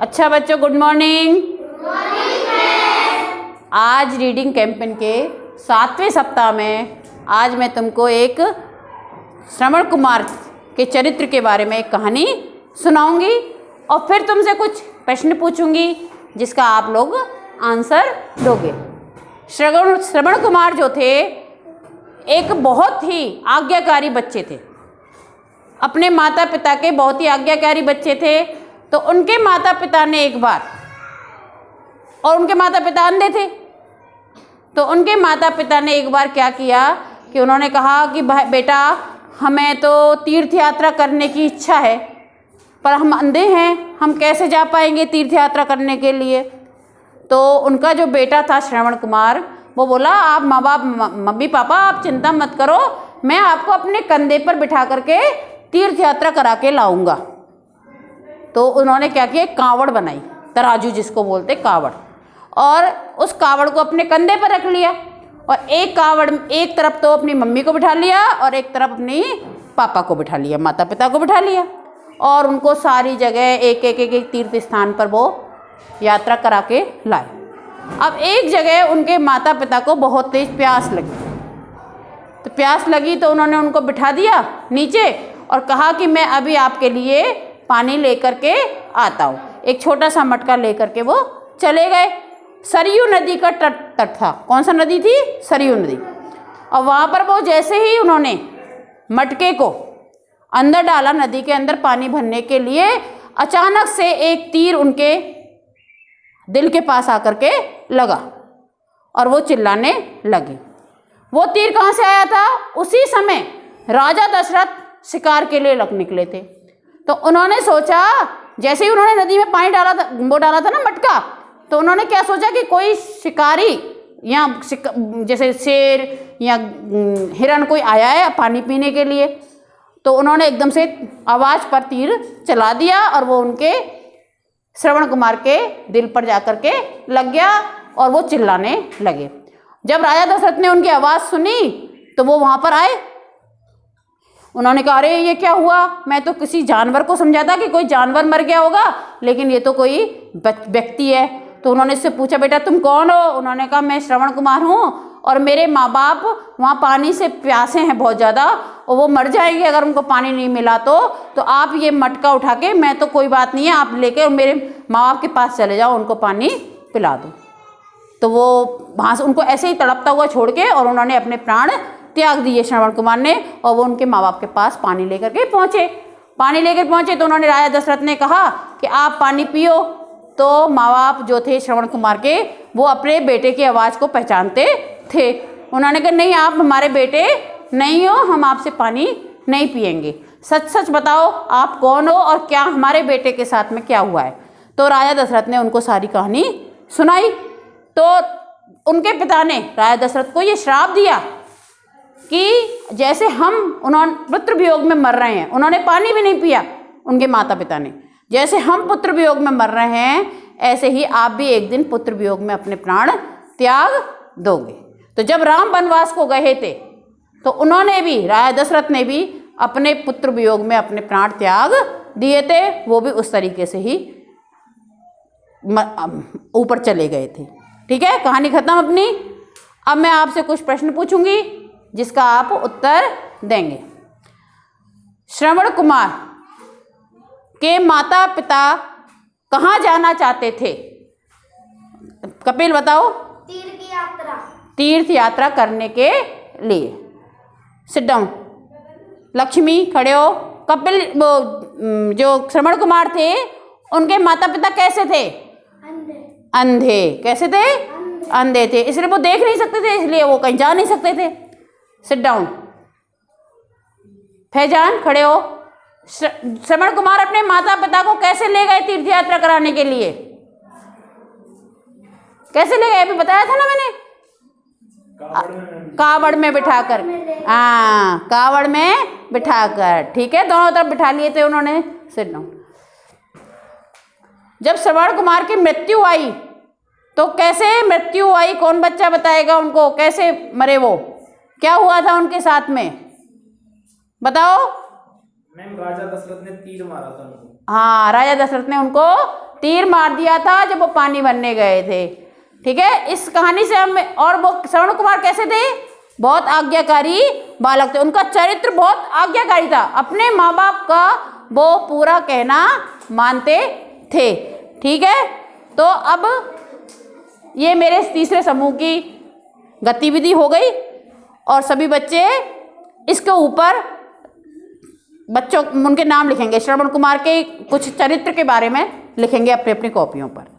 अच्छा बच्चों, good morning. आज रीडिंग कैंपेन के 7वें सप्ताह में आज मैं तुमको एक श्रवण कुमार के चरित्र के बारे में एक कहानी सुनाऊंगी और फिर तुमसे कुछ प्रश्न पूछूंगी जिसका आप लोग आंसर दोगे। श्रवण कुमार जो थे एक बहुत ही आज्ञाकारी बच्चे थे, अपने माता पिता के बहुत ही आज्ञाकारी बच्चे थे। तो उनके माता पिता ने एक बार, और उनके माता पिता अंधे थे, तो उनके माता पिता ने एक बार क्या किया कि उन्होंने कहा कि बेटा हमें तो तीर्थ यात्रा करने की इच्छा है, पर हम अंधे हैं, हम कैसे जा पाएंगे तीर्थ यात्रा करने के लिए। तो उनका जो बेटा था श्रवण कुमार, वो बोला आप मम्मी पापा आप चिंता मत करो, मैं आपको अपने कंधे पर बिठा करके तीर्थ यात्रा करा के लाऊंगा। तो उन्होंने क्या किया, कांवड़ बनाई, तराजू जिसको बोलते कांवड़, और उस कांवड़ को अपने कंधे पर रख लिया और एक कांवड़ एक तरफ तो अपनी मम्मी को बिठा लिया और एक तरफ अपनी पापा को बिठा लिया, माता पिता को बिठा लिया, और उनको सारी जगह एक एक तीर्थ स्थान पर वो यात्रा करा के लाए। अब एक जगह उनके माता पिता को बहुत तेज प्यास लगी, तो प्यास लगी तो उन्होंने उनको बिठा दिया नीचे और कहा कि मैं अभी आपके लिए पानी लेकर के आता हूँ। एक छोटा सा मटका लेकर के वो चले गए। सरयू नदी का तट था। कौन सा नदी थी? सरयू नदी। और वहाँ पर वो जैसे ही उन्होंने मटके को अंदर डाला, नदी के अंदर पानी भरने के लिए, अचानक से एक तीर उनके दिल के पास आकर के लगा और वो चिल्लाने लगे। वो तीर कहाँ से आया था? उसी समय राजा दशरथ शिकार के लिए निकले थे। तो उन्होंने सोचा, जैसे ही उन्होंने नदी में पानी डाला था, वो डाला था ना मटका, तो उन्होंने क्या सोचा कि कोई शिकारी या जैसे शेर या हिरण कोई आया है पानी पीने के लिए। तो उन्होंने एकदम से आवाज़ पर तीर चला दिया और वो उनके श्रवण कुमार के दिल पर जाकर के लग गया और वो चिल्लाने लगे। जब राजा दशरथ ने उनकी आवाज़ सुनी तो वो वहाँ पर आए। उन्होंने कहा अरे ये क्या हुआ, मैं तो किसी जानवर को समझा था कि कोई जानवर मर गया होगा, लेकिन ये तो कोई व्यक्ति है। तो उन्होंने इससे पूछा बेटा तुम कौन हो? उन्होंने कहा मैं श्रवण कुमार हूँ और मेरे माँ बाप वहाँ पानी से प्यासे हैं बहुत ज़्यादा और वो मर जाएंगे अगर उनको पानी नहीं मिला तो आप ये मटका उठा के, मैं तो कोई बात नहीं है, आप लेके मेरे माँ बाप के पास चले जाओ, उनको पानी पिला दो। तो वो वहाँ से उनको ऐसे ही तड़पता हुआ छोड़ के और उन्होंने अपने प्राण त्याग दिए श्रवण कुमार ने, और वो उनके माँ बाप के पास पानी लेकर के पहुँचे। पानी लेकर पहुँचे तो उन्होंने, राजा दशरथ ने कहा कि आप पानी पियो। तो माँ बाप जो थे श्रवण कुमार के, वो अपने बेटे की आवाज़ को पहचानते थे। उन्होंने कहा नहीं आप हमारे बेटे नहीं हो, हम आपसे पानी नहीं पिएंगे, सच सच बताओ आप कौन हो और क्या हमारे बेटे के साथ में क्या हुआ है। तो राजा दशरथ ने उनको सारी कहानी सुनाई। तो उनके पिता ने राजा दशरथ को ये श्राप दिया कि जैसे उन्होंने पुत्र वियोग में मर रहे हैं, उन्होंने पानी भी नहीं पिया, उनके माता पिता ने, जैसे हम पुत्र वियोग में मर रहे हैं ऐसे ही आप भी एक दिन पुत्र वियोग में अपने प्राण त्याग दोगे। तो जब राम वनवास को गए थे तो उन्होंने भी, राजा दशरथ ने भी अपने पुत्र वियोग में अपने प्राण त्याग दिए थे, वो भी उस तरीके से ही ऊपर चले गए थे। ठीक है, कहानी खत्म अपनी। अब मैं आपसे कुछ प्रश्न पूछूंगी जिसका आप उत्तर देंगे। श्रवण कुमार के माता पिता कहाँ जाना चाहते थे? कपिल बताओ। तीर्थ यात्रा करने के लिए। Sit down. लक्ष्मी खड़े हो। कपिल, वो जो श्रवण कुमार थे उनके माता पिता कैसे थे? अंधे। कैसे थे? अंधे थे, इसलिए वो देख नहीं सकते थे, इसलिए वो कहीं जा नहीं सकते थे। Sit down. फैजान खड़े हो। श्रवण कुमार अपने माता पिता को कैसे ले गए तीर्थ यात्रा कराने के लिए? कैसे ले गए? अभी बताया था ना मैंने, कावड़ में बिठाकर। हाँ, कावड़ में बिठाकर। ठीक है, दोनों तरफ बिठा लिए थे उन्होंने। Sit down. जब श्रवण कुमार की मृत्यु आई तो कैसे मृत्यु आई? कौन बच्चा बताएगा उनको? कैसे मरे वो? क्या हुआ था उनके साथ में? बताओ। मैम राजा दशरथ ने तीर मारा था उनको। हाँ, राजा दशरथ ने उनको तीर मार दिया था जब वो पानी भरने गए थे। ठीक है, इस कहानी से हम, और वो श्रवण कुमार कैसे थे? बहुत आज्ञाकारी बालक थे, उनका चरित्र बहुत आज्ञाकारी था, अपने माँ बाप का वो पूरा कहना मानते थे। ठीक है, तो अब ये मेरे तीसरे समूह की गतिविधि हो गई और सभी बच्चे इसके ऊपर बच्चों उनके नाम लिखेंगे, श्रवण कुमार के कुछ चरित्र के बारे में लिखेंगे अपनी अपनी कॉपियों पर।